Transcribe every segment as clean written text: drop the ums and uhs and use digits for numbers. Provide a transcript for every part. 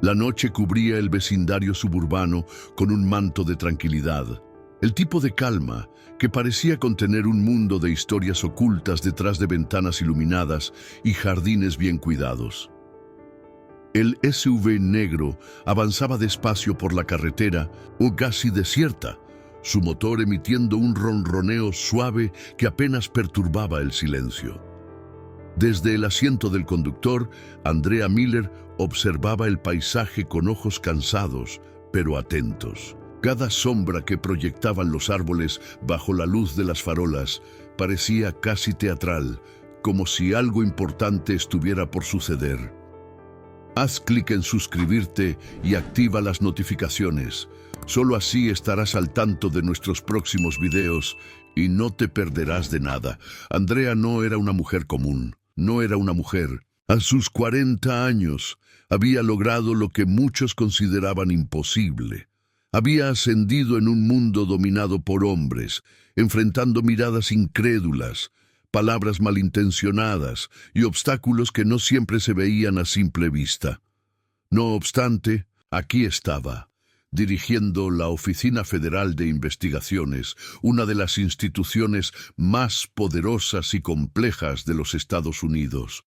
La noche cubría el vecindario suburbano con un manto de tranquilidad, el tipo de calma que parecía contener un mundo de historias ocultas detrás de ventanas iluminadas y jardines bien cuidados. El SUV negro avanzaba despacio por la carretera, o casi desierta, su motor emitiendo un ronroneo suave que apenas perturbaba el silencio. Desde el asiento del conductor, Andrea Miller observaba el paisaje con ojos cansados, pero atentos. Cada sombra que proyectaban los árboles bajo la luz de las farolas parecía casi teatral, como si algo importante estuviera por suceder. Haz clic en suscribirte y activa las notificaciones. Solo así estarás al tanto de nuestros próximos videos y no te perderás de nada. Andrea no era una mujer común, no era una mujer. A sus 40 años había logrado lo que muchos consideraban imposible. Había ascendido en un mundo dominado por hombres, enfrentando miradas incrédulas, palabras malintencionadas y obstáculos que no siempre se veían a simple vista. No obstante, aquí estaba, dirigiendo la Oficina Federal de Investigaciones, una de las instituciones más poderosas y complejas de los Estados Unidos.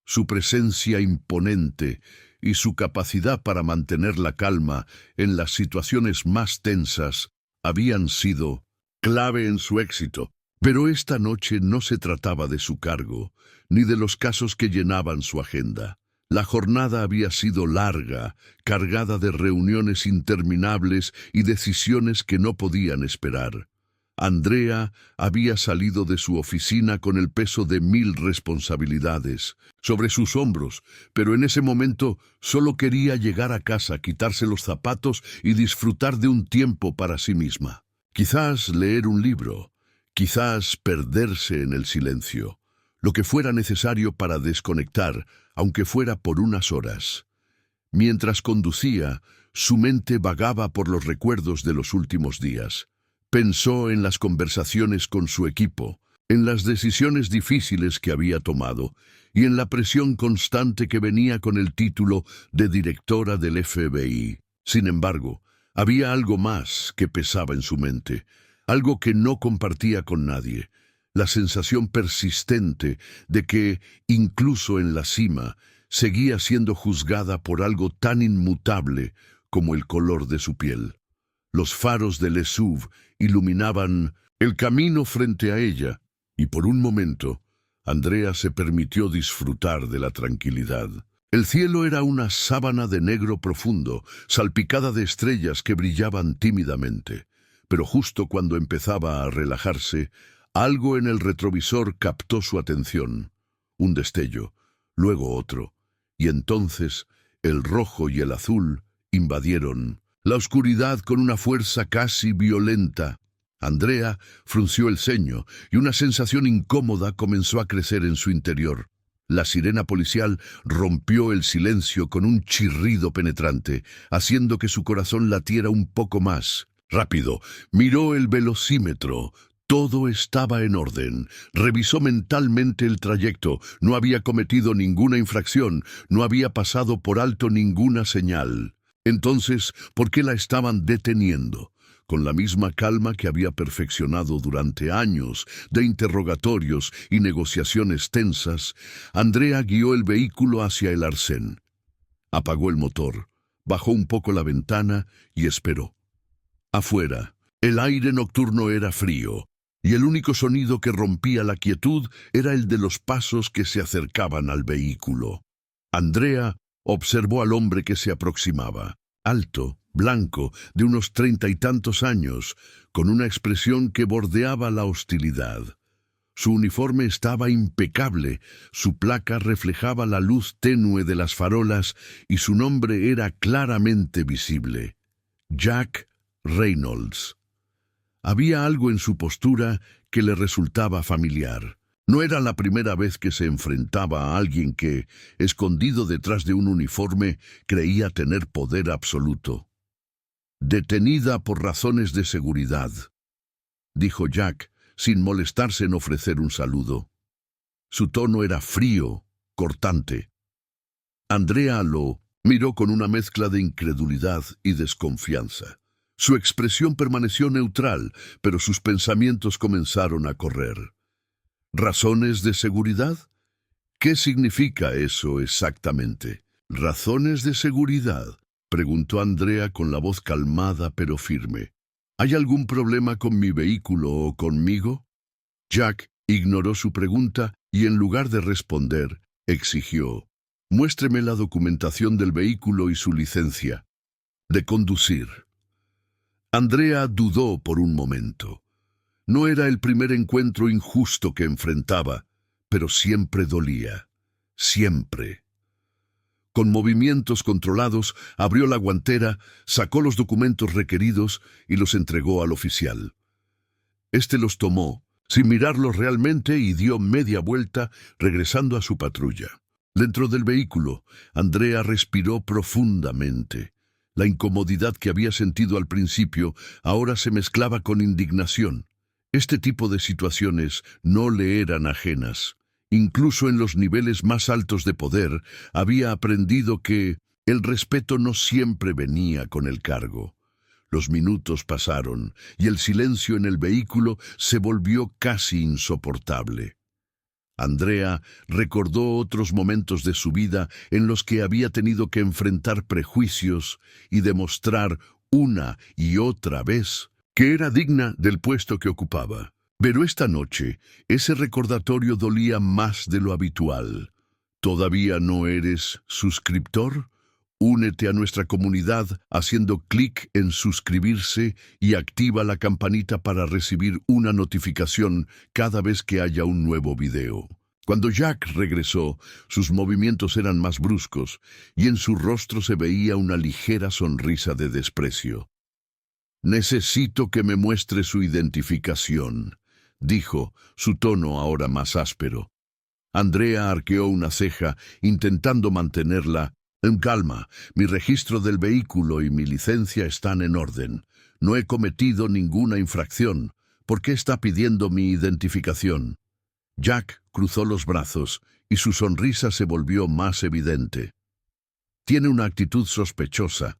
Su presencia imponente y su capacidad para mantener la calma en las situaciones más tensas habían sido clave en su éxito. Pero esta noche no se trataba de su cargo, ni de los casos que llenaban su agenda. La jornada había sido larga, cargada de reuniones interminables y decisiones que no podían esperar. Andrea había salido de su oficina con el peso de 1000 responsabilidades sobre sus hombros, pero en ese momento solo quería llegar a casa, quitarse los zapatos y disfrutar de un tiempo para sí misma. Quizás leer un libro, quizás perderse en el silencio, lo que fuera necesario para desconectar, aunque fuera por unas horas. Mientras conducía, su mente vagaba por los recuerdos de los últimos días. Pensó en las conversaciones con su equipo, en las decisiones difíciles que había tomado y en la presión constante que venía con el título de directora del FBI. Sin embargo, había algo más que pesaba en su mente, algo que no compartía con nadie, la sensación persistente de que, incluso en la cima, seguía siendo juzgada por algo tan inmutable como el color de su piel. Los faros del SUV iluminaban el camino frente a ella, y por un momento, Andrea se permitió disfrutar de la tranquilidad. El cielo era una sábana de negro profundo, salpicada de estrellas que brillaban tímidamente. Pero justo cuando empezaba a relajarse, algo en el retrovisor captó su atención. Un destello, luego otro, y entonces el rojo y el azul invadieron la oscuridad con una fuerza casi violenta. Andrea frunció el ceño y una sensación incómoda comenzó a crecer en su interior. La sirena policial rompió el silencio con un chirrido penetrante, haciendo que su corazón latiera un poco más. Rápido, miró el velocímetro. Todo estaba en orden. Revisó mentalmente el trayecto. No había cometido ninguna infracción. No había pasado por alto ninguna señal. Entonces, ¿por qué la estaban deteniendo? Con la misma calma que había perfeccionado durante años de interrogatorios y negociaciones tensas, Andrea guió el vehículo hacia el arcén. Apagó el motor, bajó un poco la ventana y esperó. Afuera, el aire nocturno era frío, y el único sonido que rompía la quietud era el de los pasos que se acercaban al vehículo. Andrea observó al hombre que se aproximaba, alto, blanco, de unos 30 y tantos años, con una expresión que bordeaba la hostilidad. Su uniforme estaba impecable, su placa reflejaba la luz tenue de las farolas y su nombre era claramente visible: Jack Reynolds. Había algo en su postura que le resultaba familiar. No era la primera vez que se enfrentaba a alguien que, escondido detrás de un uniforme, creía tener poder absoluto. «Detenida por razones de seguridad», dijo Jack, sin molestarse en ofrecer un saludo. Su tono era frío, cortante. Andrea lo Miró con una mezcla de incredulidad y desconfianza. Su expresión permaneció neutral, pero sus pensamientos comenzaron a correr. ¿Razones de seguridad? ¿Qué significa eso exactamente? ¿Razones de seguridad?, preguntó Andrea con la voz calmada pero firme. ¿Hay algún problema con mi vehículo o conmigo? Jack ignoró su pregunta y en lugar de responder, exigió: «Muéstreme la documentación del vehículo y su licencia de conducir». Andrea dudó por un momento. No era el primer encuentro injusto que enfrentaba, pero siempre dolía. Siempre. Con movimientos controlados, abrió la guantera, sacó los documentos requeridos y los entregó al oficial. Este los tomó, sin mirarlos realmente, y dio media vuelta, regresando a su patrulla. Dentro del vehículo, Andrea respiró profundamente. La incomodidad que había sentido al principio ahora se mezclaba con indignación. Este tipo de situaciones no le eran ajenas. Incluso en los niveles más altos de poder, había aprendido que el respeto no siempre venía con el cargo. Los minutos pasaron y el silencio en el vehículo se volvió casi insoportable. Andrea recordó otros momentos de su vida en los que había tenido que enfrentar prejuicios y demostrar una y otra vez que era digna del puesto que ocupaba. Pero esta noche, ese recordatorio dolía más de lo habitual. ¿Todavía no eres suscriptor? Únete a nuestra comunidad haciendo clic en suscribirse y activa la campanita para recibir una notificación cada vez que haya un nuevo video. Cuando Jack regresó, sus movimientos eran más bruscos y en su rostro se veía una ligera sonrisa de desprecio. «Necesito que me muestre su identificación», dijo, su tono ahora más áspero. Andrea arqueó una ceja, intentando mantenerla en calma. «Mi registro del vehículo y mi licencia están en orden. No he cometido ninguna infracción. ¿Por qué está pidiendo mi identificación?» Jack cruzó los brazos y su sonrisa se volvió más evidente. «Tiene una actitud sospechosa.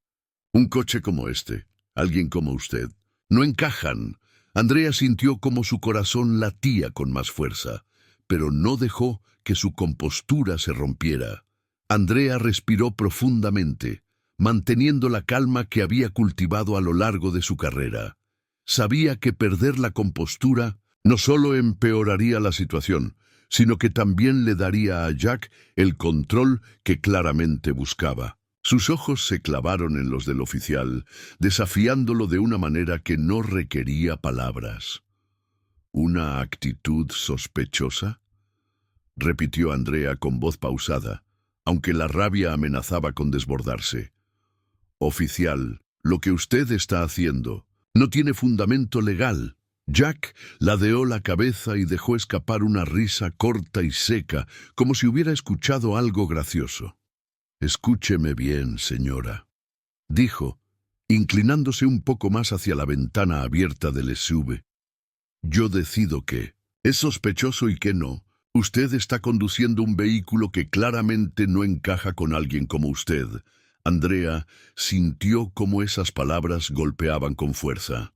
Un coche como este, alguien como usted, no encajan». Andrea sintió como su corazón latía con más fuerza, pero no dejó que su compostura se rompiera. Andrea respiró profundamente, manteniendo la calma que había cultivado a lo largo de su carrera. Sabía que perder la compostura no solo empeoraría la situación, sino que también le daría a Jack el control que claramente buscaba. Sus ojos se clavaron en los del oficial, desafiándolo de una manera que no requería palabras. «¿Una actitud sospechosa?», repitió Andrea con voz pausada, aunque la rabia amenazaba con desbordarse. «Oficial, lo que usted está haciendo no tiene fundamento legal». Jack ladeó la cabeza y dejó escapar una risa corta y seca, como si hubiera escuchado algo gracioso. «Escúcheme bien, señora», dijo, inclinándose un poco más hacia la ventana abierta del SUV. «Yo decido qué es sospechoso y qué no. Usted está conduciendo un vehículo que claramente no encaja con alguien como usted». Andrea sintió cómo esas palabras golpeaban con fuerza.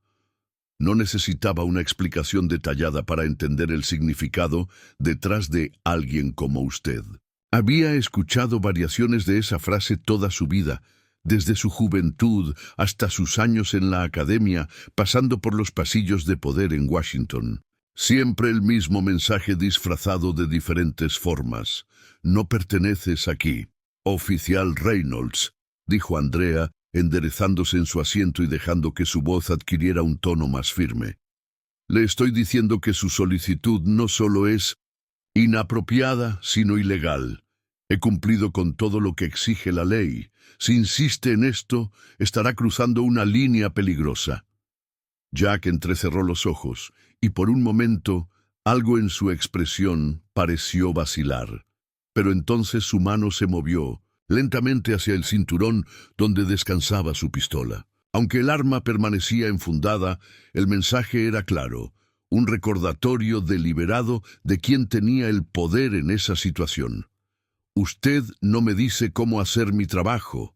No necesitaba una explicación detallada para entender el significado detrás de «alguien como usted». Había escuchado variaciones de esa frase toda su vida, desde su juventud hasta sus años en la academia, pasando por los pasillos de poder en Washington. Siempre el mismo mensaje disfrazado de diferentes formas. «No perteneces aquí, oficial Reynolds», dijo Andrea, enderezándose en su asiento y dejando que su voz adquiriera un tono más firme. «Le estoy diciendo que su solicitud no solo es inapropiada, sino ilegal. He cumplido con todo lo que exige la ley. Si insiste en esto, estará cruzando una línea peligrosa». Jack entrecerró los ojos, y por un momento, algo en su expresión pareció vacilar. Pero entonces su mano se movió lentamente hacia el cinturón donde descansaba su pistola. Aunque el arma permanecía enfundada, el mensaje era claro, un recordatorio deliberado de quién tenía el poder en esa situación. «Usted no me dice cómo hacer mi trabajo»,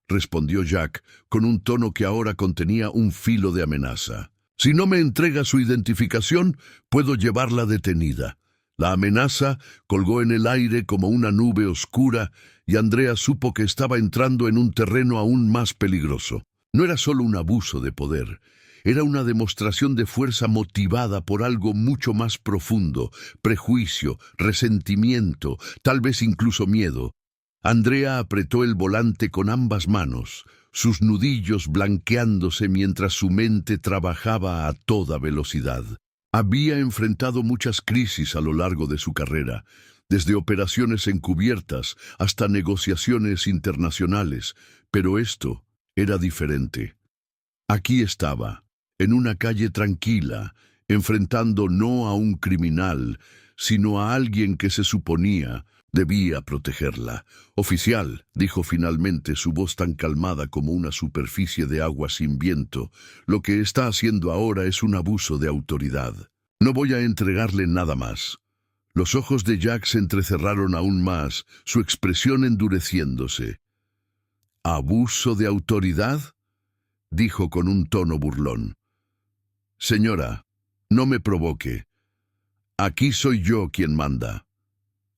respondió Jack con un tono que ahora contenía un filo de amenaza. «Si no me entrega su identificación, puedo llevarla detenida». La amenaza colgó en el aire como una nube oscura y Andrea supo que estaba entrando en un terreno aún más peligroso. No era solo un abuso de poder, era una demostración de fuerza motivada por algo mucho más profundo, prejuicio, resentimiento, tal vez incluso miedo. Andrea apretó el volante con ambas manos, sus nudillos blanqueándose mientras su mente trabajaba a toda velocidad. Había enfrentado muchas crisis a lo largo de su carrera, desde operaciones encubiertas hasta negociaciones internacionales, pero esto era diferente. Aquí estaba, en una calle tranquila, enfrentando no a un criminal, sino a alguien que se suponía debía protegerla. «Oficial», dijo finalmente, su voz tan calmada como una superficie de agua sin viento, «lo que está haciendo ahora es un abuso de autoridad. No voy a entregarle nada más». Los ojos de Jack se entrecerraron aún más, su expresión endureciéndose. «¿Abuso de autoridad?», dijo con un tono burlón. «Señora, no me provoque. Aquí soy yo quien manda».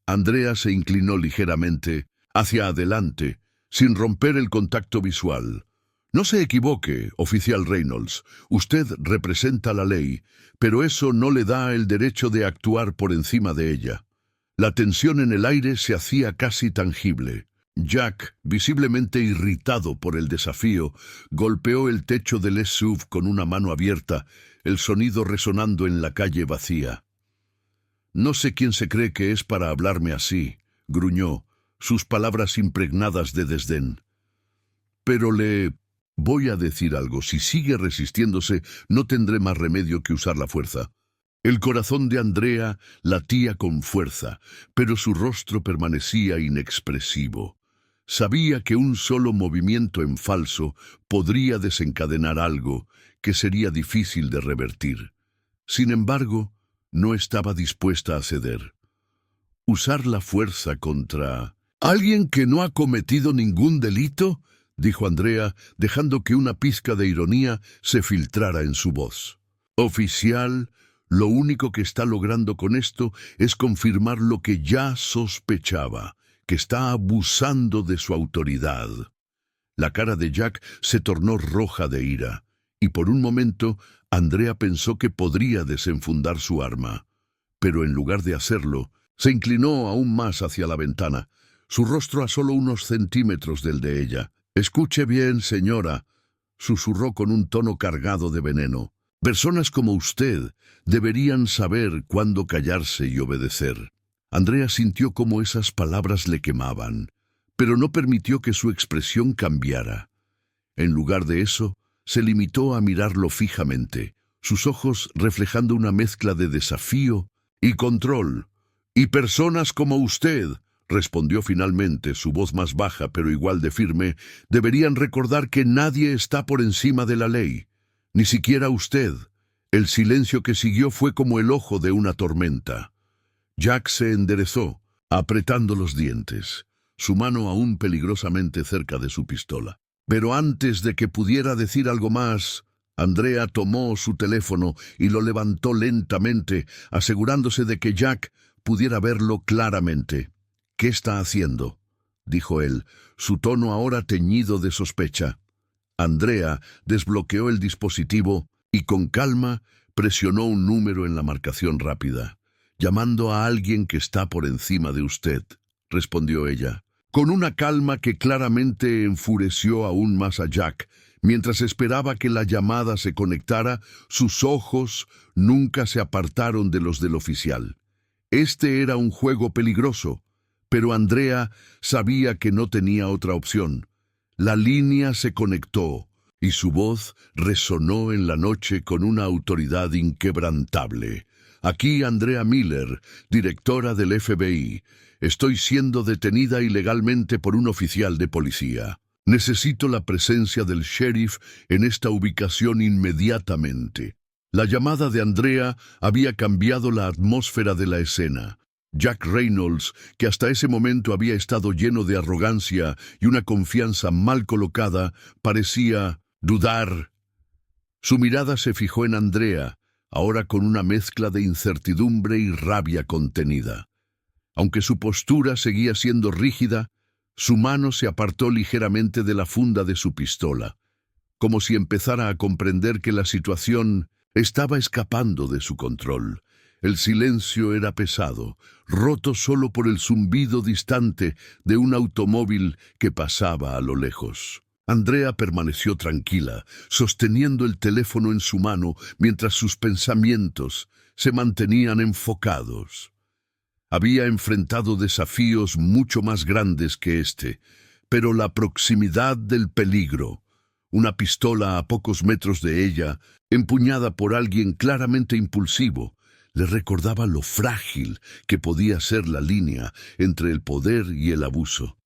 Andrea se inclinó ligeramente hacia adelante, sin romper el contacto visual. «No se equivoque, oficial Reynolds. Usted representa la ley, pero eso no le da el derecho de actuar por encima de ella». La tensión en el aire se hacía casi tangible. Jack, visiblemente irritado por el desafío, golpeó el techo del SUV con una mano abierta, el sonido resonando en la calle vacía. «No sé quién se cree que es para hablarme así», gruñó, sus palabras impregnadas de desdén. «Pero le voy a decir algo. Si sigue resistiéndose, no tendré más remedio que usar la fuerza». El corazón de Andrea latía con fuerza, pero su rostro permanecía inexpresivo. Sabía que un solo movimiento en falso podría desencadenar algo que sería difícil de revertir. Sin embargo, no estaba dispuesta a ceder. ¿Usar la fuerza contra alguien que no ha cometido ningún delito?, dijo Andrea, dejando que una pizca de ironía se filtrara en su voz. «Oficial, lo único que está logrando con esto es confirmar lo que ya sospechaba, que está abusando de su autoridad». La cara de Jack se tornó roja de ira, y por un momento Andrea pensó que podría desenfundar su arma. Pero en lugar de hacerlo, se inclinó aún más hacia la ventana, su rostro a solo unos centímetros del de ella. «Escuche bien, señora», susurró con un tono cargado de veneno. «Personas como usted deberían saber cuándo callarse y obedecer». Andrea sintió cómo esas palabras le quemaban, pero no permitió que su expresión cambiara. En lugar de eso, se limitó a mirarlo fijamente, sus ojos reflejando una mezcla de desafío y control. «Y personas como usted», respondió finalmente, su voz más baja pero igual de firme, «deberían recordar que nadie está por encima de la ley, ni siquiera usted». El silencio que siguió fue como el ojo de una tormenta. Jack se enderezó, apretando los dientes, su mano aún peligrosamente cerca de su pistola. Pero antes de que pudiera decir algo más, Andrea tomó su teléfono y lo levantó lentamente, asegurándose de que Jack pudiera verlo claramente. «¿Qué está haciendo?», dijo él, su tono ahora teñido de sospecha. Andrea desbloqueó el dispositivo y con calma presionó un número en la marcación rápida. «Llamando a alguien que está por encima de usted», respondió ella, con una calma que claramente enfureció aún más a Jack. Mientras esperaba que la llamada se conectara, sus ojos nunca se apartaron de los del oficial. Este era un juego peligroso, pero Andrea sabía que no tenía otra opción. La línea se conectó y su voz resonó en la noche con una autoridad inquebrantable. «Aquí Andrea Miller, directora del FBI. Estoy siendo detenida ilegalmente por un oficial de policía. Necesito la presencia del sheriff en esta ubicación inmediatamente». La llamada de Andrea había cambiado la atmósfera de la escena. Jack Reynolds, que hasta ese momento había estado lleno de arrogancia y una confianza mal colocada, parecía dudar. Su mirada se fijó en Andrea, ahora con una mezcla de incertidumbre y rabia contenida. Aunque su postura seguía siendo rígida, su mano se apartó ligeramente de la funda de su pistola, como si empezara a comprender que la situación estaba escapando de su control. El silencio era pesado, roto solo por el zumbido distante de un automóvil que pasaba a lo lejos. Andrea permaneció tranquila, sosteniendo el teléfono en su mano mientras sus pensamientos se mantenían enfocados. Había enfrentado desafíos mucho más grandes que este, pero la proximidad del peligro, una pistola a pocos metros de ella, empuñada por alguien claramente impulsivo, le recordaba lo frágil que podía ser la línea entre el poder y el abuso.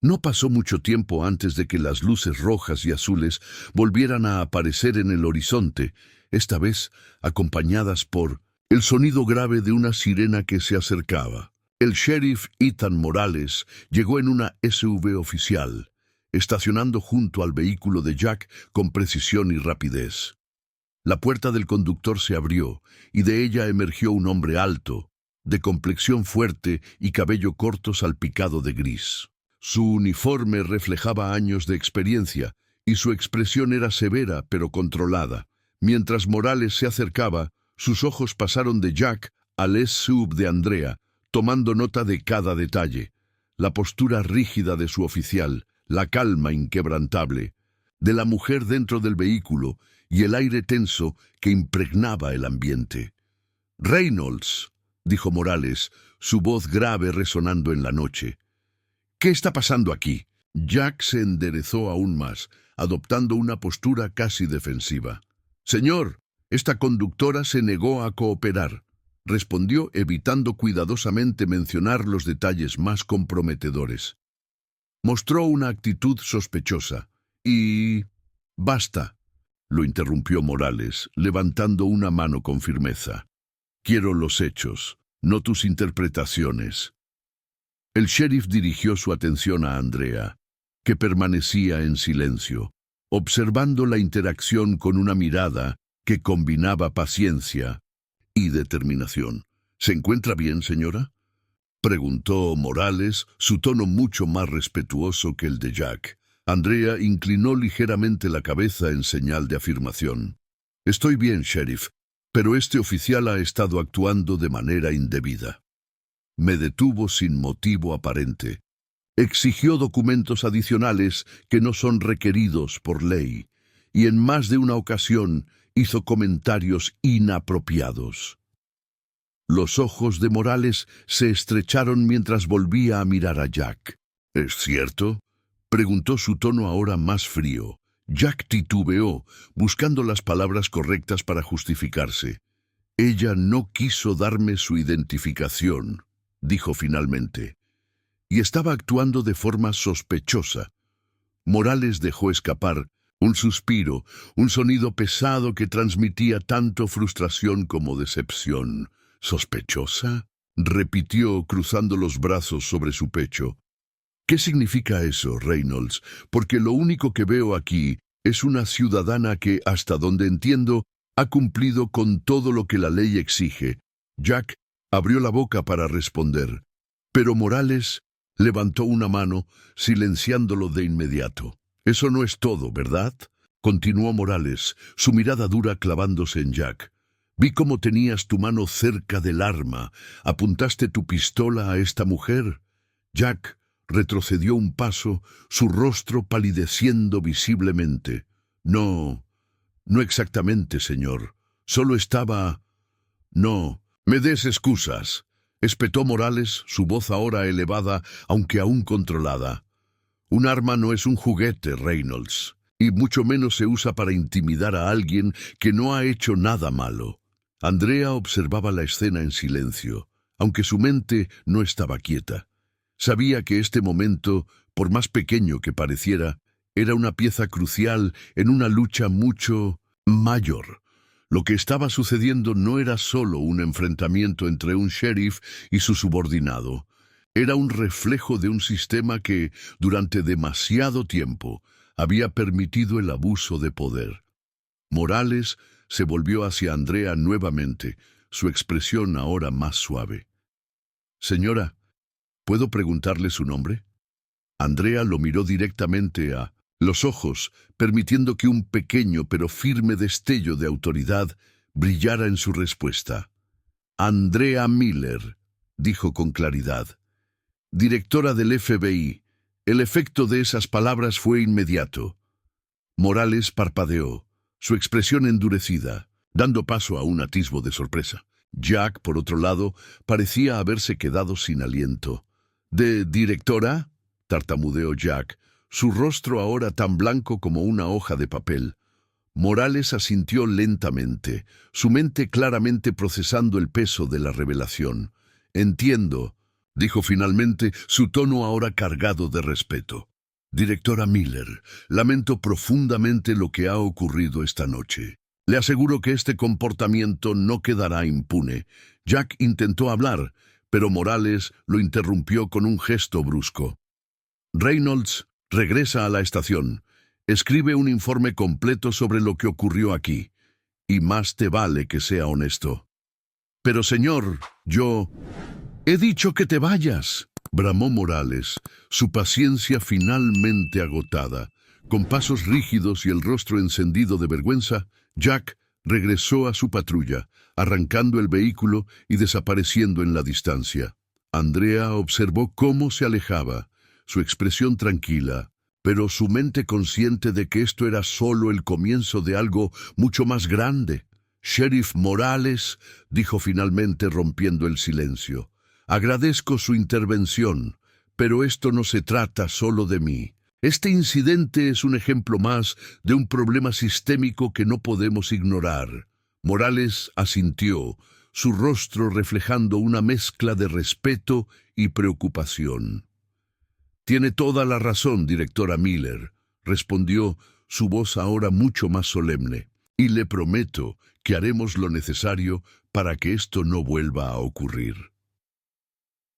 No pasó mucho tiempo antes de que las luces rojas y azules volvieran a aparecer en el horizonte, esta vez acompañadas por el sonido grave de una sirena que se acercaba. El sheriff Ethan Morales llegó en una SUV oficial, estacionando junto al vehículo de Jack con precisión y rapidez. La puerta del conductor se abrió y de ella emergió un hombre alto, de complexión fuerte y cabello corto salpicado de gris. Su uniforme reflejaba años de experiencia y su expresión era severa pero controlada. Mientras Morales se acercaba, sus ojos pasaron de Jack al SUV de Andrea, tomando nota de cada detalle. La postura rígida de su oficial, la calma inquebrantable, de la mujer dentro del vehículo y el aire tenso que impregnaba el ambiente. «Reynolds», dijo Morales, su voz grave resonando en la noche. «¿Qué está pasando aquí?» Jack se enderezó aún más, adoptando una postura casi defensiva. «Señor, esta conductora se negó a cooperar», respondió evitando cuidadosamente mencionar los detalles más comprometedores. Mostró una actitud sospechosa. «Y... basta», lo interrumpió Morales, levantando una mano con firmeza. «Quiero los hechos, no tus interpretaciones». El sheriff dirigió su atención a Andrea, que permanecía en silencio, observando la interacción con una mirada que combinaba paciencia y determinación. «¿Se encuentra bien, señora?», preguntó Morales, su tono mucho más respetuoso que el de Jack. Andrea inclinó ligeramente la cabeza en señal de afirmación. «Estoy bien, sheriff, pero este oficial ha estado actuando de manera indebida. Me detuvo sin motivo aparente. Exigió documentos adicionales que no son requeridos por ley, y en más de una ocasión hizo comentarios inapropiados». Los ojos de Morales se estrecharon mientras volvía a mirar a Jack. «¿Es cierto?», preguntó, su tono ahora más frío. Jack titubeó, buscando las palabras correctas para justificarse. «Ella no quiso darme su identificación», dijo finalmente, «y estaba actuando de forma sospechosa». Morales dejó escapar un suspiro, un sonido pesado que transmitía tanto frustración como decepción. «¿Sospechosa?», repitió, cruzando los brazos sobre su pecho. «¿Qué significa eso, Reynolds? Porque lo único que veo aquí es una ciudadana que, hasta donde entiendo, ha cumplido con todo lo que la ley exige». Jack abrió la boca para responder, pero Morales levantó una mano, silenciándolo de inmediato. «Eso no es todo, ¿verdad?», continuó Morales, su mirada dura clavándose en Jack. «Vi cómo tenías tu mano cerca del arma. ¿Apuntaste tu pistola a esta mujer?». Jack retrocedió un paso, su rostro palideciendo visiblemente. «No, no exactamente, señor. Solo estaba...». «No, me des excusas», espetó Morales, su voz ahora elevada, aunque aún controlada. «Un arma no es un juguete, Reynolds, y mucho menos se usa para intimidar a alguien que no ha hecho nada malo». Andrea observaba la escena en silencio, aunque su mente no estaba quieta. Sabía que este momento, por más pequeño que pareciera, era una pieza crucial en una lucha mucho mayor. Lo que estaba sucediendo no era solo un enfrentamiento entre un sheriff y su subordinado. Era un reflejo de un sistema que, durante demasiado tiempo, había permitido el abuso de poder. Morales se volvió hacia Andrea nuevamente, su expresión ahora más suave. «Señora, ¿puedo preguntarle su nombre?» Andrea lo miró directamente a los ojos, permitiendo que un pequeño pero firme destello de autoridad brillara en su respuesta. «Andrea Miller», dijo con claridad. «Directora del FBI». El efecto de esas palabras fue inmediato. Morales parpadeó, su expresión endurecida, dando paso a un atisbo de sorpresa. Jack, por otro lado, parecía haberse quedado sin aliento. «¿De directora?», tartamudeó Jack, su rostro ahora tan blanco como una hoja de papel. Morales asintió lentamente, su mente claramente procesando el peso de la revelación. «Entiendo», dijo finalmente, su tono ahora cargado de respeto. «Directora Miller, lamento profundamente lo que ha ocurrido esta noche. Le aseguro que este comportamiento no quedará impune». Jack intentó hablar, pero Morales lo interrumpió con un gesto brusco. «Reynolds, regresa a la estación. Escribe un informe completo sobre lo que ocurrió aquí. Y más te vale que sea honesto». «Pero señor, yo...» «He dicho que te vayas», bramó Morales, su paciencia finalmente agotada. Con pasos rígidos y el rostro encendido de vergüenza, Jack regresó a su patrulla, arrancando el vehículo y desapareciendo en la distancia. Andrea observó cómo se alejaba, su expresión tranquila, pero su mente consciente de que esto era solo el comienzo de algo mucho más grande. «Sheriff Morales», dijo finalmente rompiendo el silencio, «agradezco su intervención, pero esto no se trata solo de mí. Este incidente es un ejemplo más de un problema sistémico que no podemos ignorar». Morales asintió, su rostro reflejando una mezcla de respeto y preocupación. «Tiene toda la razón, directora Miller», respondió, su voz ahora mucho más solemne, «y le prometo que haremos lo necesario para que esto no vuelva a ocurrir».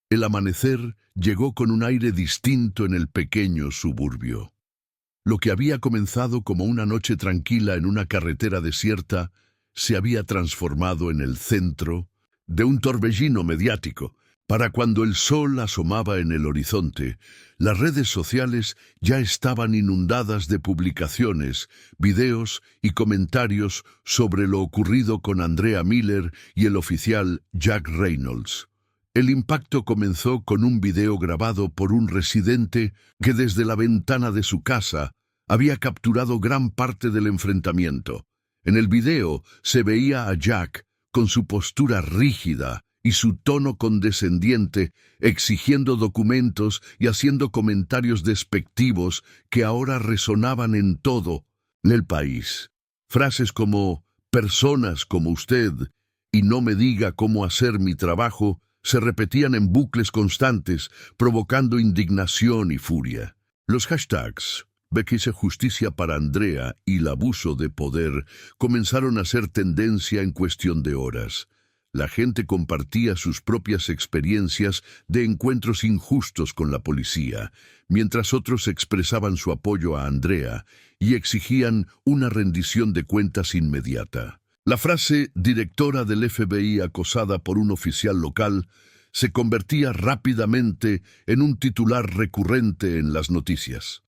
El amanecer llegó con un aire distinto en el pequeño suburbio. Lo que había comenzado como una noche tranquila en una carretera desierta se había transformado en el centro de un torbellino mediático. Para cuando el sol asomaba en el horizonte, las redes sociales ya estaban inundadas de publicaciones, videos y comentarios sobre lo ocurrido con Andrea Miller y el oficial Jack Reynolds. El impacto comenzó con un video grabado por un residente que desde la ventana de su casa había capturado gran parte del enfrentamiento. En el video se veía a Jack con su postura rígida y su tono condescendiente, exigiendo documentos y haciendo comentarios despectivos que ahora resonaban en todo el país. Frases como «personas como usted» y «no me diga cómo hacer mi trabajo» se repetían en bucles constantes, provocando indignación y furia. Los hashtags «Bequise justicia para Andrea» y «el abuso de poder» comenzaron a ser tendencia en cuestión de horas. La gente compartía sus propias experiencias de encuentros injustos con la policía, mientras otros expresaban su apoyo a Andrea y exigían una rendición de cuentas inmediata. La frase «directora del FBI acosada por un oficial local» se convertía rápidamente en un titular recurrente en las noticias.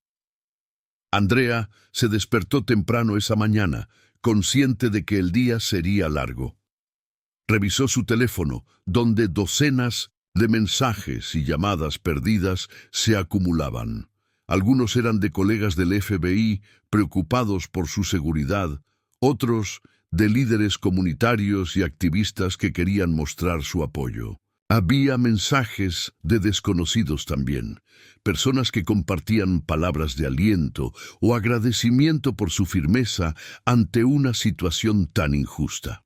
Andrea se despertó temprano esa mañana, consciente de que el día sería largo. Revisó su teléfono, donde docenas de mensajes y llamadas perdidas se acumulaban. Algunos eran de colegas del FBI preocupados por su seguridad, otros de líderes comunitarios y activistas que querían mostrar su apoyo. Había mensajes de desconocidos también, personas que compartían palabras de aliento o agradecimiento por su firmeza ante una situación tan injusta.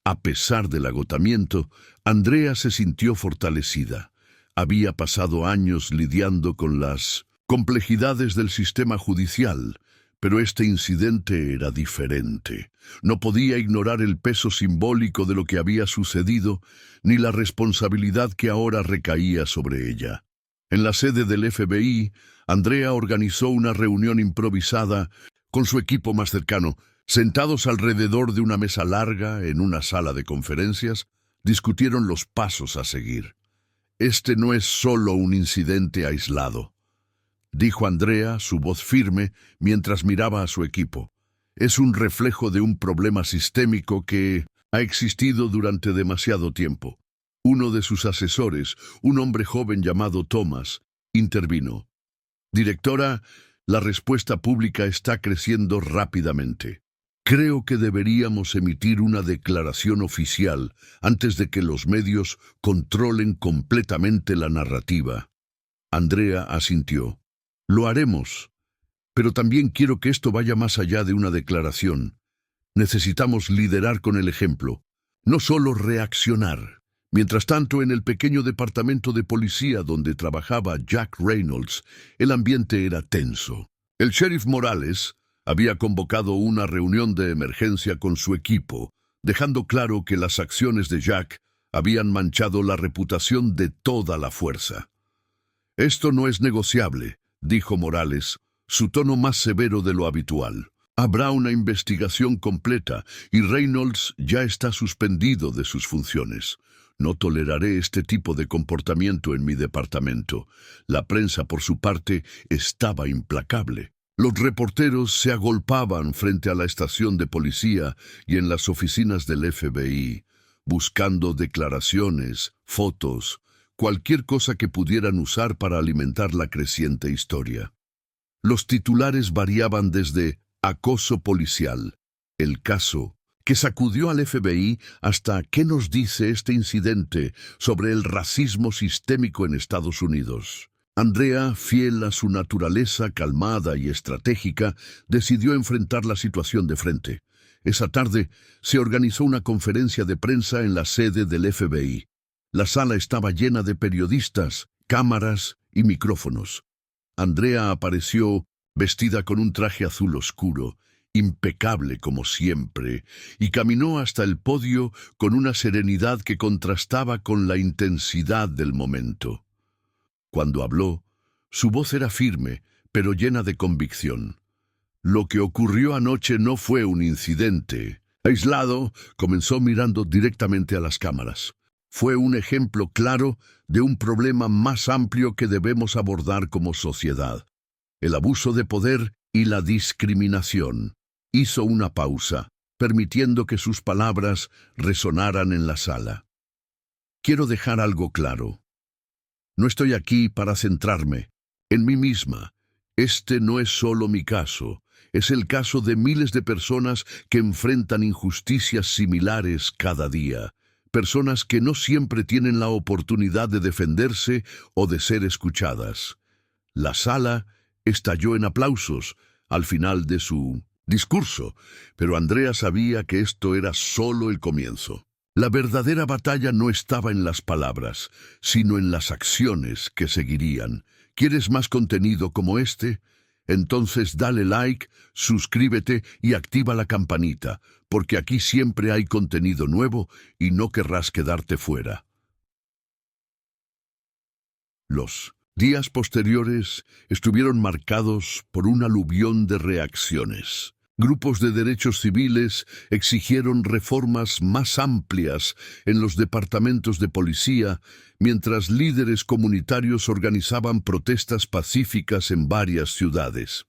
A pesar del agotamiento, Andrea se sintió fortalecida. Había pasado años lidiando con las complejidades del sistema judicial, Pero este incidente era diferente. No podía ignorar el peso simbólico de lo que había sucedido, ni la responsabilidad que ahora recaía sobre ella. En la sede del FBI, Andrea organizó una reunión improvisada con su equipo más cercano. Sentados alrededor de una mesa larga en una sala de conferencias, discutieron los pasos a seguir. Este no es solo un incidente aislado, dijo Andrea, su voz firme, mientras miraba a su equipo. Es un reflejo de un problema sistémico que ha existido durante demasiado tiempo. Uno de sus asesores, un hombre joven llamado Thomas, intervino. Directora, la respuesta pública está creciendo rápidamente. Creo que deberíamos emitir una declaración oficial antes de que los medios controlen completamente la narrativa. Andrea asintió. Lo haremos, pero también quiero que esto vaya más allá de una declaración. Necesitamos liderar con el ejemplo, no solo reaccionar. Mientras tanto, en el pequeño departamento de policía donde trabajaba Jack Reynolds, el ambiente era tenso. El sheriff Morales había convocado una reunión de emergencia con su equipo, dejando claro que las acciones de Jack habían manchado la reputación de toda la fuerza. «Esto no es negociable», dijo Morales, su tono más severo de lo habitual. «Habrá una investigación completa y Reynolds ya está suspendido de sus funciones. No toleraré este tipo de comportamiento en mi departamento». La prensa, por su parte, estaba implacable. Los reporteros se agolpaban frente a la estación de policía y en las oficinas del FBI, buscando declaraciones, fotos, cualquier cosa que pudieran usar para alimentar la creciente historia. Los titulares variaban desde acoso policial, el caso que sacudió al FBI, hasta ¿qué nos dice este incidente sobre el racismo sistémico en Estados Unidos? Andrea, fiel a su naturaleza calmada y estratégica, decidió enfrentar la situación de frente. Esa tarde se organizó una conferencia de prensa en la sede del FBI. La sala estaba llena de periodistas, cámaras y micrófonos. Andrea apareció vestida con un traje azul oscuro, impecable como siempre, y caminó hasta el podio con una serenidad que contrastaba con la intensidad del momento. Cuando habló, su voz era firme, pero llena de convicción. Lo que ocurrió anoche no fue un incidente aislado, comenzó mirando directamente a las cámaras. Fue un ejemplo claro de un problema más amplio que debemos abordar como sociedad: el abuso de poder y la discriminación. Hizo una pausa, permitiendo que sus palabras resonaran en la sala. Quiero dejar algo claro. No estoy aquí para centrarme en mí misma. Este no es solo mi caso, es el caso de miles de personas que enfrentan injusticias similares cada día. Personas que no siempre tienen la oportunidad de defenderse o de ser escuchadas. La sala estalló en aplausos al final de su discurso, pero Andrea sabía que esto era solo el comienzo. La verdadera batalla no estaba en las palabras, sino en las acciones que seguirían. ¿Quieres más contenido como este? Entonces dale like, suscríbete y activa la campanita, porque aquí siempre hay contenido nuevo y no querrás quedarte fuera. Los días posteriores estuvieron marcados por un aluvión de reacciones. Grupos de derechos civiles exigieron reformas más amplias en los departamentos de policía, mientras líderes comunitarios organizaban protestas pacíficas en varias ciudades.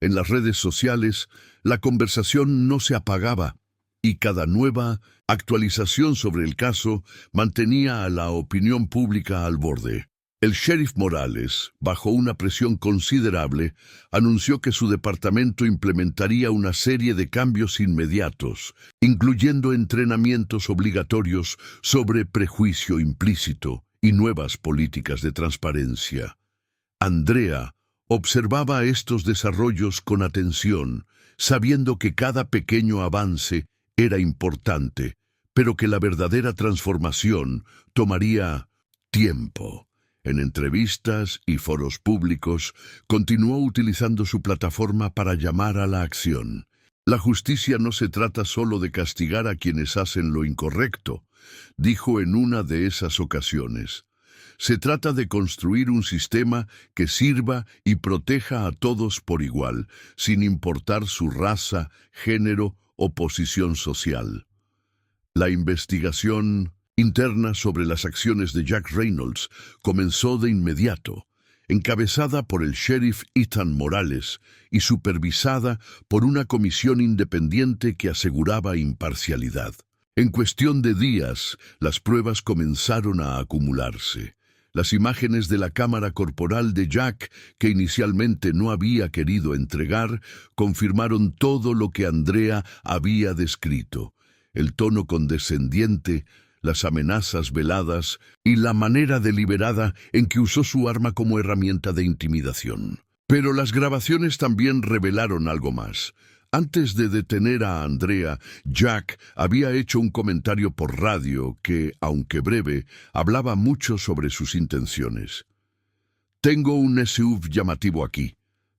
En las redes sociales, la conversación no se apagaba, y cada nueva actualización sobre el caso mantenía a la opinión pública al borde. El sheriff Morales, bajo una presión considerable, anunció que su departamento implementaría una serie de cambios inmediatos, incluyendo entrenamientos obligatorios sobre prejuicio implícito y nuevas políticas de transparencia. Andrea observaba estos desarrollos con atención, sabiendo que cada pequeño avance era importante, pero que la verdadera transformación tomaría tiempo. En entrevistas y foros públicos, continuó utilizando su plataforma para llamar a la acción. La justicia no se trata solo de castigar a quienes hacen lo incorrecto, dijo en una de esas ocasiones. Se trata de construir un sistema que sirva y proteja a todos por igual, sin importar su raza, género o posición social. La investigación interna sobre las acciones de Jack Reynolds comenzó de inmediato, encabezada por el sheriff Ethan Morales y supervisada por una comisión independiente que aseguraba imparcialidad. En cuestión de días, las pruebas comenzaron a acumularse. Las imágenes de la cámara corporal de Jack, que inicialmente no había querido entregar, confirmaron todo lo que Andrea había descrito. El tono condescendiente, las amenazas veladas y la manera deliberada en que usó su arma como herramienta de intimidación. Pero las grabaciones también revelaron algo más. Antes de detener a Andrea, Jack había hecho un comentario por radio que, aunque breve, hablaba mucho sobre sus intenciones. «Tengo un SUV llamativo aquí»,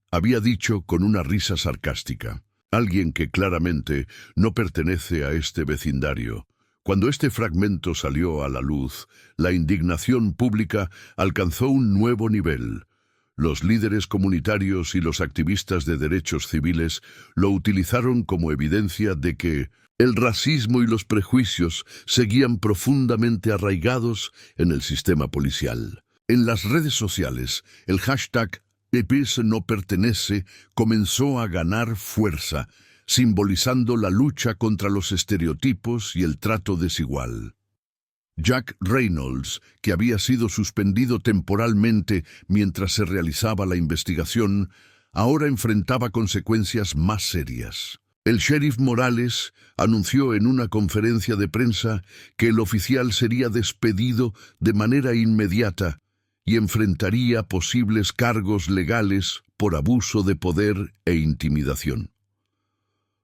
había dicho con una risa sarcástica. Alguien que claramente no pertenece a este vecindario. Cuando este fragmento salió a la luz, la indignación pública alcanzó un nuevo nivel. Los líderes comunitarios y los activistas de derechos civiles lo utilizaron como evidencia de que el racismo y los prejuicios seguían profundamente arraigados en el sistema policial. En las redes sociales, el hashtag «EPS no pertenece» comenzó a ganar fuerza, simbolizando la lucha contra los estereotipos y el trato desigual. Jack Reynolds, que había sido suspendido temporalmente mientras se realizaba la investigación, ahora enfrentaba consecuencias más serias. El sheriff Morales anunció en una conferencia de prensa que el oficial sería despedido de manera inmediata y enfrentaría posibles cargos legales por abuso de poder e intimidación.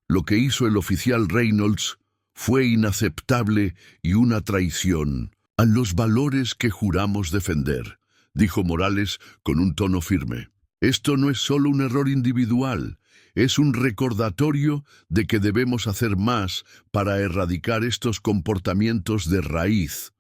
Lo que hizo el oficial Reynolds fue inaceptable y una traición a los valores que juramos defender, dijo Morales con un tono firme. Esto no es solo un error individual, es un recordatorio de que debemos hacer más para erradicar estos comportamientos de raíz.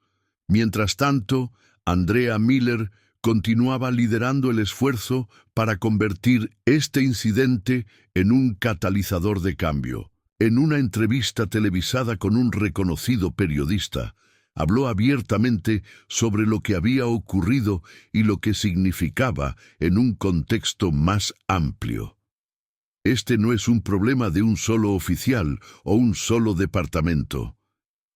Mientras tanto, Andrea Miller continuaba liderando el esfuerzo para convertir este incidente en un catalizador de cambio. En una entrevista televisada con un reconocido periodista, habló abiertamente sobre lo que había ocurrido y lo que significaba en un contexto más amplio. Este no es un problema de un solo oficial o un solo departamento,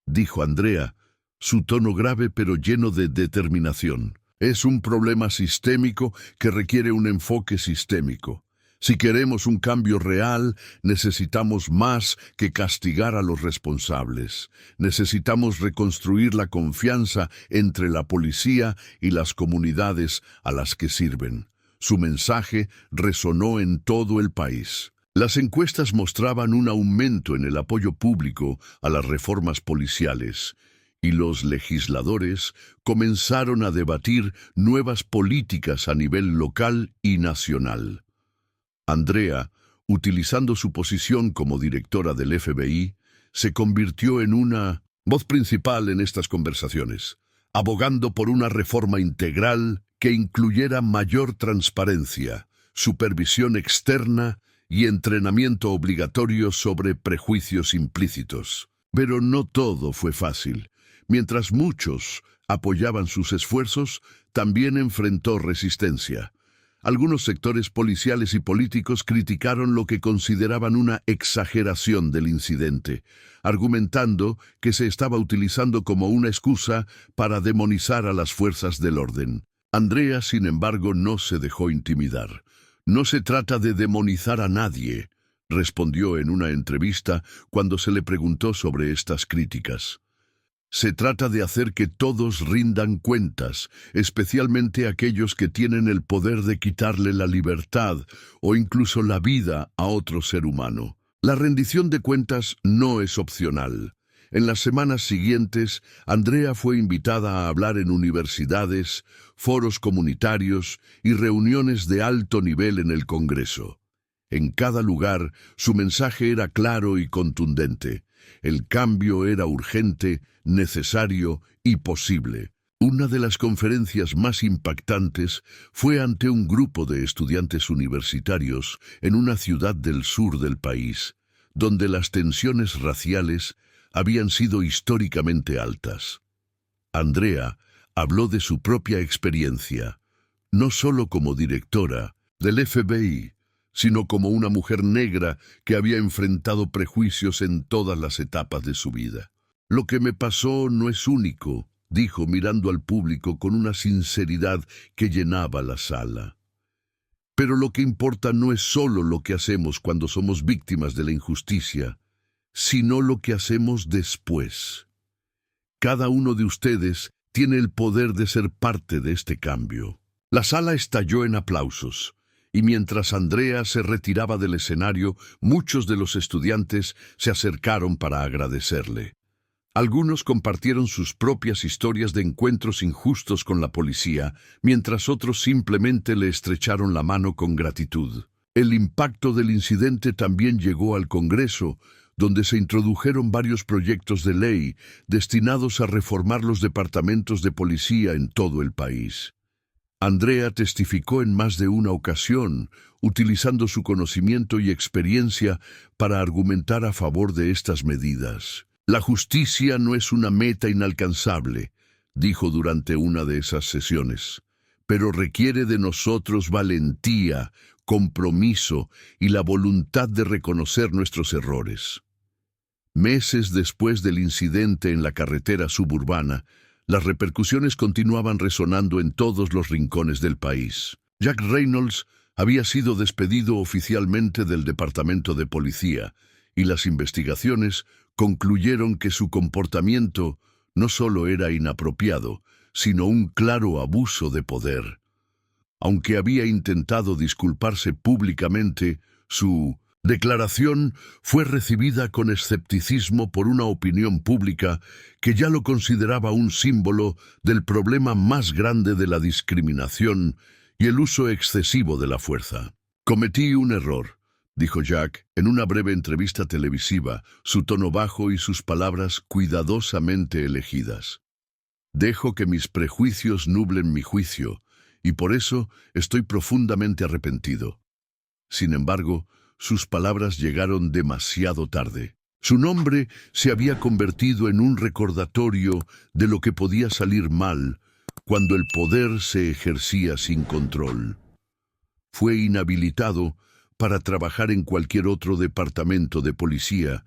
dijo Andrea, su tono grave pero lleno de determinación. Es un problema sistémico que requiere un enfoque sistémico. Si queremos un cambio real, necesitamos más que castigar a los responsables. Necesitamos reconstruir la confianza entre la policía y las comunidades a las que sirven. Su mensaje resonó en todo el país. Las encuestas mostraban un aumento en el apoyo público a las reformas policiales, y los legisladores comenzaron a debatir nuevas políticas a nivel local y nacional. Andrea, utilizando su posición como directora del FBI, se convirtió en una voz principal en estas conversaciones, abogando por una reforma integral que incluyera mayor transparencia, supervisión externa y entrenamiento obligatorio sobre prejuicios implícitos. Pero no todo fue fácil. Mientras muchos apoyaban sus esfuerzos, también enfrentó resistencia. Algunos sectores policiales y políticos criticaron lo que consideraban una exageración del incidente, argumentando que se estaba utilizando como una excusa para demonizar a las fuerzas del orden. Andrea, sin embargo, no se dejó intimidar. «No se trata de demonizar a nadie», respondió en una entrevista cuando se le preguntó sobre estas críticas. Se trata de hacer que todos rindan cuentas, especialmente aquellos que tienen el poder de quitarle la libertad o incluso la vida a otro ser humano. La rendición de cuentas no es opcional. En las semanas siguientes, Andrea fue invitada a hablar en universidades, foros comunitarios y reuniones de alto nivel en el Congreso. En cada lugar, su mensaje era claro y contundente. El cambio era urgente, necesario y posible. Una de las conferencias más impactantes fue ante un grupo de estudiantes universitarios en una ciudad del sur del país, donde las tensiones raciales habían sido históricamente altas. Andrea habló de su propia experiencia, no solo como directora del FBI, sino como una mujer negra que había enfrentado prejuicios en todas las etapas de su vida. Lo que me pasó no es único, dijo mirando al público con una sinceridad que llenaba la sala. Pero lo que importa no es solo lo que hacemos cuando somos víctimas de la injusticia, sino lo que hacemos después. Cada uno de ustedes tiene el poder de ser parte de este cambio. La sala estalló en aplausos, y mientras Andrea se retiraba del escenario, muchos de los estudiantes se acercaron para agradecerle. Algunos compartieron sus propias historias de encuentros injustos con la policía, mientras otros simplemente le estrecharon la mano con gratitud. El impacto del incidente también llegó al Congreso, donde se introdujeron varios proyectos de ley destinados a reformar los departamentos de policía en todo el país. Andrea testificó en más de una ocasión, utilizando su conocimiento y experiencia para argumentar a favor de estas medidas. La justicia no es una meta inalcanzable, dijo durante una de esas sesiones, pero requiere de nosotros valentía, compromiso y la voluntad de reconocer nuestros errores. Meses después del incidente en la carretera suburbana, las repercusiones continuaban resonando en todos los rincones del país. Jack Reynolds había sido despedido oficialmente del Departamento de Policía, y las investigaciones concluyeron que su comportamiento no solo era inapropiado, sino un claro abuso de poder. Aunque había intentado disculparse públicamente, su declaración fue recibida con escepticismo por una opinión pública que ya lo consideraba un símbolo del problema más grande de la discriminación y el uso excesivo de la fuerza. Cometí un error, dijo Jack en una breve entrevista televisiva, su tono bajo y sus palabras cuidadosamente elegidas. Dejo que mis prejuicios nublen mi juicio, y por eso estoy profundamente arrepentido. Sin embargo, sus palabras llegaron demasiado tarde. Su nombre se había convertido en un recordatorio de lo que podía salir mal cuando el poder se ejercía sin control. Fue inhabilitado para trabajar en cualquier otro departamento de policía,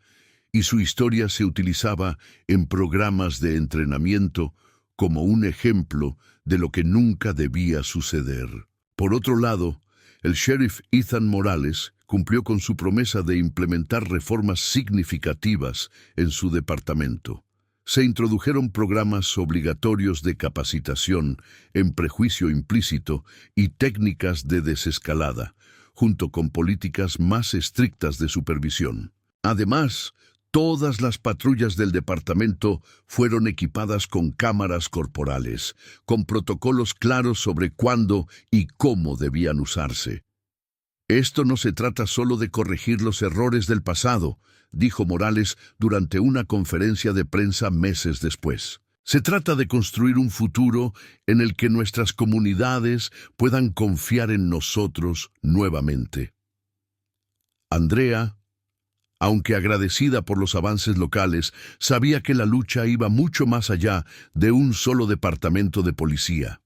y su historia se utilizaba en programas de entrenamiento como un ejemplo de lo que nunca debía suceder. Por otro lado, el sheriff Ethan Morales cumplió con su promesa de implementar reformas significativas en su departamento. Se introdujeron programas obligatorios de capacitación en prejuicio implícito y técnicas de desescalada, junto con políticas más estrictas de supervisión. Además, todas las patrullas del departamento fueron equipadas con cámaras corporales, con protocolos claros sobre cuándo y cómo debían usarse. Esto no se trata solo de corregir los errores del pasado, dijo Morales durante una conferencia de prensa meses después. Se trata de construir un futuro en el que nuestras comunidades puedan confiar en nosotros nuevamente. Andrea, aunque agradecida por los avances locales, sabía que la lucha iba mucho más allá de un solo departamento de policía.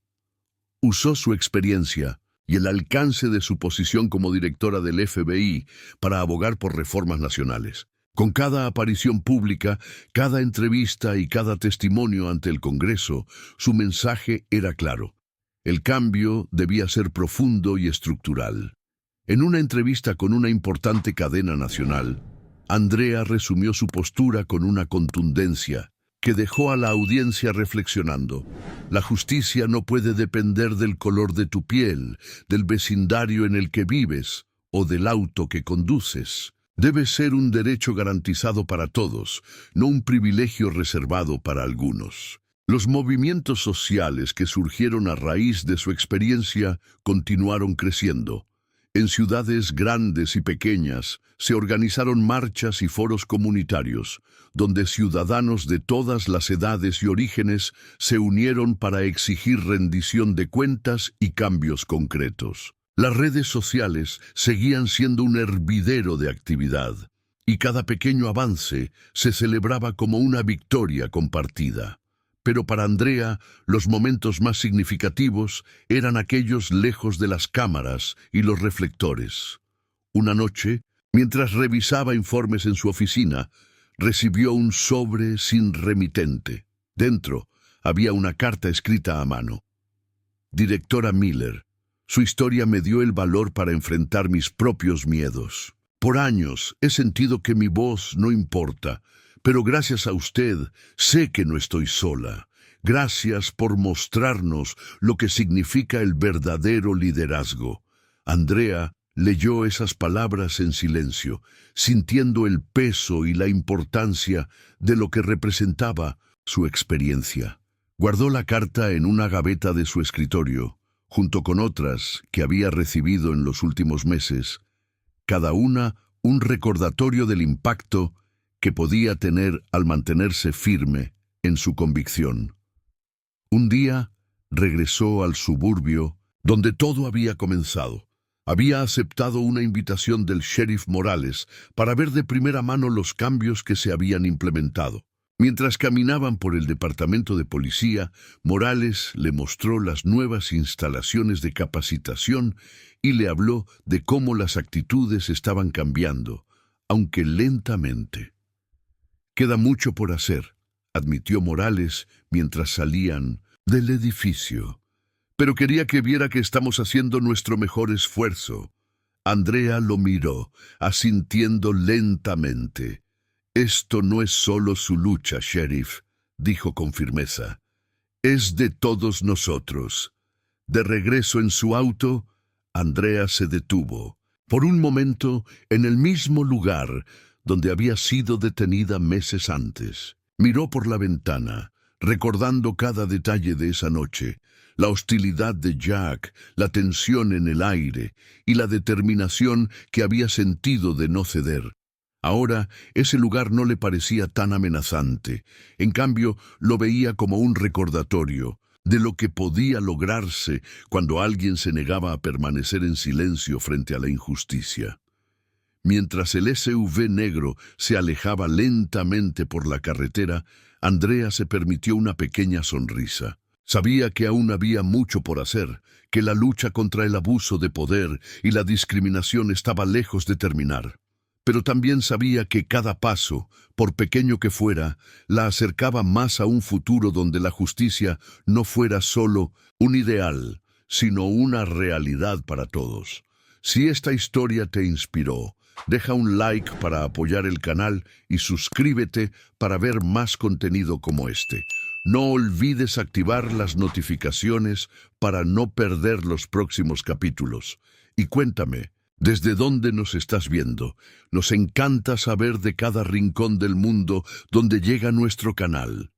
Usó su experiencia y el alcance de su posición como directora del FBI para abogar por reformas nacionales. Con cada aparición pública, cada entrevista y cada testimonio ante el Congreso, su mensaje era claro. El cambio debía ser profundo y estructural. En una entrevista con una importante cadena nacional, Andrea resumió su postura con una contundencia que dejó a la audiencia reflexionando. La justicia no puede depender del color de tu piel, del vecindario en el que vives o del auto que conduces. Debe ser un derecho garantizado para todos, no un privilegio reservado para algunos. Los movimientos sociales que surgieron a raíz de su experiencia continuaron creciendo. En ciudades grandes y pequeñas se organizaron marchas y foros comunitarios, donde ciudadanos de todas las edades y orígenes se unieron para exigir rendición de cuentas y cambios concretos. Las redes sociales seguían siendo un hervidero de actividad, y cada pequeño avance se celebraba como una victoria compartida. Pero para Andrea, los momentos más significativos eran aquellos lejos de las cámaras y los reflectores. Una noche, mientras revisaba informes en su oficina, recibió un sobre sin remitente. Dentro había una carta escrita a mano. Directora Miller, su historia me dio el valor para enfrentar mis propios miedos. Por años he sentido que mi voz no importa, pero gracias a usted sé que no estoy sola. Gracias por mostrarnos lo que significa el verdadero liderazgo. Andrea leyó esas palabras en silencio, sintiendo el peso y la importancia de lo que representaba su experiencia. Guardó la carta en una gaveta de su escritorio, junto con otras que había recibido en los últimos meses, cada una un recordatorio del impacto que podía tener al mantenerse firme en su convicción. Un día regresó al suburbio donde todo había comenzado. Había aceptado una invitación del sheriff Morales para ver de primera mano los cambios que se habían implementado. Mientras caminaban por el departamento de policía, Morales le mostró las nuevas instalaciones de capacitación y le habló de cómo las actitudes estaban cambiando, aunque lentamente. «Queda mucho por hacer», admitió Morales mientras salían del edificio. «Pero quería que viera que estamos haciendo nuestro mejor esfuerzo». Andrea lo miró, asintiendo lentamente. «Esto no es solo su lucha, sheriff», dijo con firmeza. «Es de todos nosotros». De regreso en su auto, Andrea se detuvo, por un momento, en el mismo lugar donde había sido detenida meses antes. Miró por la ventana, recordando cada detalle de esa noche, la hostilidad de Jack, la tensión en el aire y la determinación que había sentido de no ceder. Ahora, ese lugar no le parecía tan amenazante. En cambio, lo veía como un recordatorio de lo que podía lograrse cuando alguien se negaba a permanecer en silencio frente a la injusticia. Mientras el SUV negro se alejaba lentamente por la carretera, Andrea se permitió una pequeña sonrisa. Sabía que aún había mucho por hacer, que la lucha contra el abuso de poder y la discriminación estaba lejos de terminar. Pero también sabía que cada paso, por pequeño que fuera, la acercaba más a un futuro donde la justicia no fuera solo un ideal, sino una realidad para todos. Si esta historia te inspiró, deja un like para apoyar el canal y suscríbete para ver más contenido como este. No olvides activar las notificaciones para no perder los próximos capítulos. Y cuéntame, ¿desde dónde nos estás viendo? Nos encanta saber de cada rincón del mundo donde llega nuestro canal.